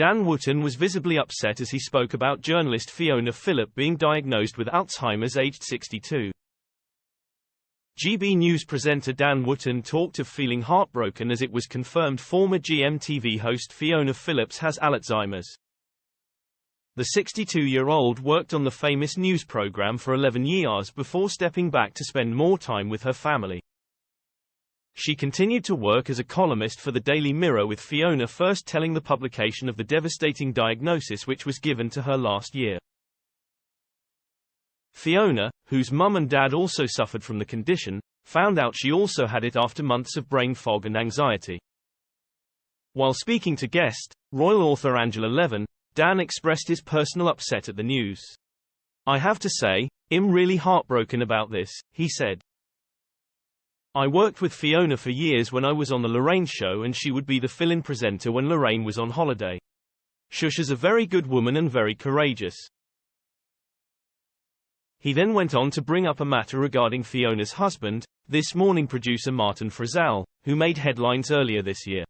Dan Wootton was visibly upset as he spoke about journalist Fiona Philip being diagnosed with Alzheimer's aged 62. GB News presenter Dan Wootton talked of feeling heartbroken as it was confirmed former GMTV host Fiona Phillips has Alzheimer's. The 62-year-old worked on the famous news program for 11 years before stepping back to spend more time with her family. She continued to work as a columnist for the Daily Mirror, with Fiona first telling the publication of the devastating diagnosis which was given to her last year. Fiona, whose mum and dad also suffered from the condition, found out she also had it after months of brain fog and anxiety. While speaking to guest, royal author Angela Levin, Dan expressed his personal upset at the news. "I have to say, I'm really heartbroken about this," he said. "I worked with Fiona for years when I was on the Lorraine show, and she would be the fill-in presenter when Lorraine was on holiday. Shusha's a very good woman and very courageous." He then went on to bring up a matter regarding Fiona's husband, This Morning producer Martin Frizzell, who made headlines earlier this year.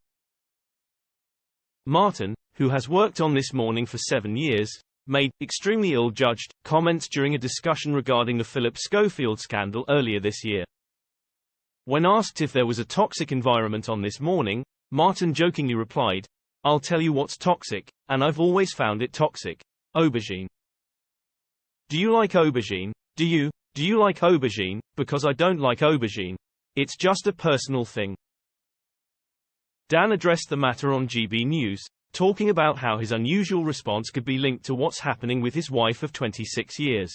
Martin, who has worked on This Morning for 7 years, made extremely ill-judged comments during a discussion regarding the Philip Schofield scandal earlier this year. When asked if there was a toxic environment on This Morning, Martin jokingly replied, "I'll tell you what's toxic, and I've always found it toxic. Aubergine. Do you like aubergine? Do you like aubergine? Because I don't like aubergine. It's just a personal thing." Dan addressed the matter on GB News, talking about how his unusual response could be linked to what's happening with his wife of 26 years.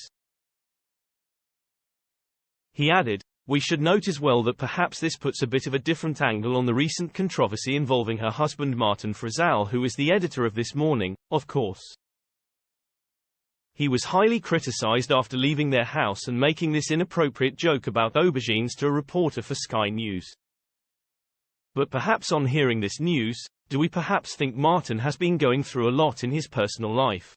He added, "We should note as well that perhaps this puts a bit of a different angle on the recent controversy involving her husband Martin Frizzell, who is the editor of This Morning, of course. He was highly criticized after leaving their house and making this inappropriate joke about aubergines to a reporter for Sky News. But perhaps on hearing this news, do we perhaps think Martin has been going through a lot in his personal life?